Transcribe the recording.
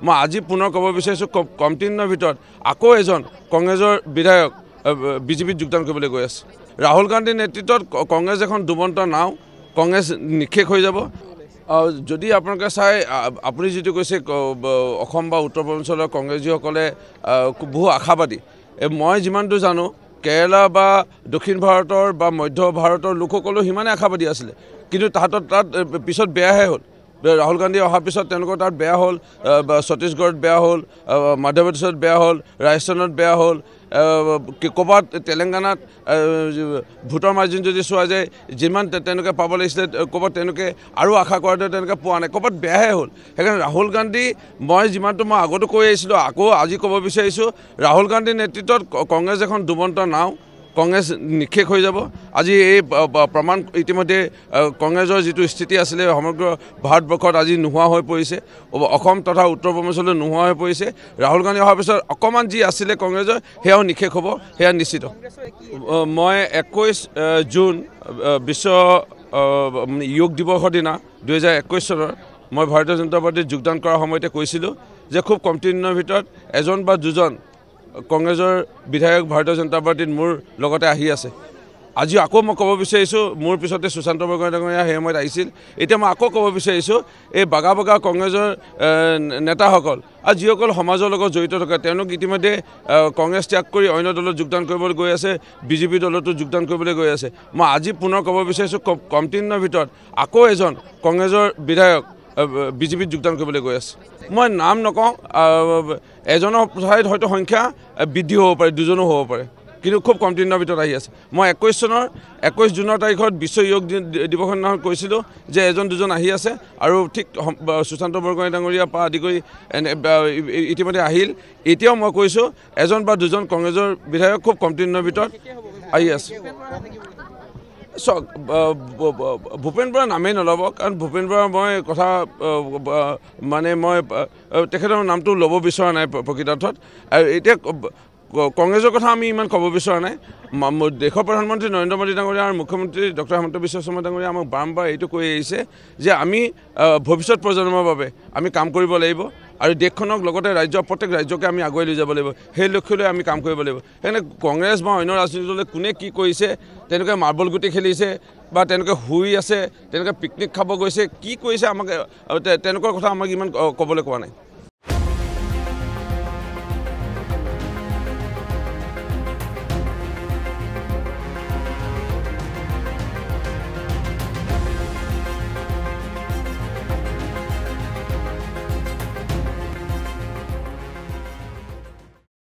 মই আজি পুনৰ ক'ব বিচাৰিছোঁ কমটি দিনৰ ভিতৰত আকৌ এজন কংগ্ৰেছৰ বিধায়ক বিজেপিত যোগদান কৰিবলৈ গৈ আছে। ৰাহুল গান্ধীৰ নেতৃত্বত কংগ্ৰেছ এখন ডুবন্ত নাও, কংগ্ৰেছ নিঃশেষ হৈ যাব। যদি আপোনালোকে চাই আপুনি যিটো কৈছে অসম বা উত্তৰ পূৰ্বাঞ্চলৰ কংগ্ৰেছীসকলে বহু আশাবাদী। মই যিমান দূৰ জানো কেৰালা বা দক্ষিণ ভাৰতৰ বা মধ্য ভাৰতৰ লোকসকলেও সিমানে আশাবাদী আছিলে, কিন্তু তাত পিছত বেয়াহে হ'ল। ৰাহুল গান্ধী অহাৰ পিছত তেওঁলোকৰ তাত বেয়া হ'ল, ছত্তীশগড়ত বেয়া হ'ল, মধ্যপ্ৰদেশত বেয়া হ'ল, ৰাজস্থানত বেয়া হ'ল, ক'ৰবাত তেলেংগানাত ভোটৰ মাৰ্জিন যদি চোৱা যায় যিমান তেওঁলোকে পাব লাগিছিলে ক'ৰবাত তেওঁলোকে আৰু আশা কৰাতে তেওঁলোকে পোৱা নাই, ক'ৰবাত বেয়াহে হ'ল। সেইকাৰণে ৰাহুল গান্ধী মই আগতো কৈ আহিছিলোঁ, আকৌ আজি ক'ব বিচাৰিছোঁ, ৰাহুল গান্ধীৰ নেতৃত্বত কংগ্ৰেছ এখন ডুবন্ত নাও, কংগ্ৰেছ নিঃশেষ হৈ যাব। আজি এই প্ৰমাণ ইতিমধ্যে কংগ্ৰেছৰ যিটো স্থিতি আছিলে সমগ্ৰ ভাৰতবৰ্ষত আজি নোহোৱা হৈ পৰিছে, অসম তথা উত্তৰ পূৰ্বাঞ্চলত নোহোৱা হৈ পৰিছে। ৰাহুল গান্ধী অহাৰ পিছত অকণমান যি আছিলে কংগ্ৰেছৰ সেয়াও নিঃশেষ হ'ব, সেয়া নিশ্চিত। মই 21 জুন বিশ্ব যোগ দিৱসৰ দিনা 2021 চনৰ মই ভাৰতীয় জনতা পাৰ্টীত যোগদান কৰাৰ সময়তে কৈছিলোঁ যে খুব কমটি দিনৰ ভিতৰত এজন বা দুজন কংগ্ৰেছৰ বিধায়ক ভাৰতীয় জনতা পাৰ্টীত মোৰ লগতে আহি আছে। আজি আকৌ মই ক'ব বিচাৰিছোঁ, মোৰ পিছতে সুশান্ত বৰগোহাঁই ডাঙৰীয়া সেই সময়ত আহিছিল। এতিয়া মই আকৌ ক'ব বিচাৰিছোঁ, এই বাগা কংগ্ৰেছৰ নেতাসকল আৰু যিসকল সমাজৰ লগত জড়িত থাকে তেওঁলোক ইতিমধ্যে কংগ্ৰেছ ত্যাগ কৰি অন্য দলত যোগদান কৰিবলৈ গৈ আছে, বিজেপি দলতো যোগদান কৰিবলৈ গৈ আছে। মই আজি পুনৰ ক'ব বিচাৰিছোঁ কমটি দিনৰ ভিতৰত আকৌ এজন কংগ্ৰেছৰ বিধায়ক বিজেপিত যোগদান কৰিবলৈ গৈ আছে। মই নাম নকওঁ, এজনৰ ঠাইত হয়তো সংখ্যা বৃদ্ধি হ'ব পাৰে, দুজনো হ'ব পাৰে, কিন্তু খুব কমটি দিনৰ ভিতৰত আহি আছে। মই 21 জুনৰ তাৰিখত বিশ্ব যোগ দিৱসৰ দিনাখন কৈছিলোঁ যে এজন দুজন আহি আছে, আৰু ঠিক সুশান্ত বৰগোহাঁই ডাঙৰীয়াৰ পৰা আদি কৰি ইতিমধ্যে আহিল। এতিয়াও মই কৈছোঁ এজন বা দুজন কংগ্ৰেছৰ বিধায়ক খুব কমটি দিনৰ ভিতৰত আহি আছে। চাওক, ভূপেন বৰা নামেই নল'ব, কাৰণ ভূপেন বৰা মই কথা মই তেখেতৰ নামটো ল'ব বিচৰা নাই প্ৰকৃতাৰ্থত। আৰু এতিয়া কংগ্ৰেছৰ কথা আমি ইমান ক'ব বিচৰা নাই। দেশৰ প্ৰধানমন্ত্ৰী নৰেন্দ্ৰ মোদী ডাঙৰীয়া আৰু মুখ্যমন্ত্ৰী ডক্টৰ হিমন্ত বিশ্ব শৰ্মা ডাঙৰীয়া আমাক বাৰম্বাৰ এইটো কৈ আহিছে যে আমি ভৱিষ্যত প্ৰজন্মৰ বাবে আমি কাম কৰিব লাগিব, আৰু দেশখনক লগতে প্ৰত্যেক ৰাজ্যকে আমি আগুৱাই লৈ যাব লাগিব। সেই লক্ষ্য লৈ আমি কাম কৰিব লাগিব। সেইকাৰণে কংগ্ৰেছ বা অন্য ৰাজনীতি দলে কোনে কি কৰিছে, তেওঁলোকে মাৰ্বল গুটি খেলিছে বা তেওঁলোকে শুই আছে, তেওঁলোকে পিকনিক খাব গৈছে, কি কৰিছে আমাক তেওঁলোকৰ কথা আমাক ইমান ক'বলৈ কোৱা নাই।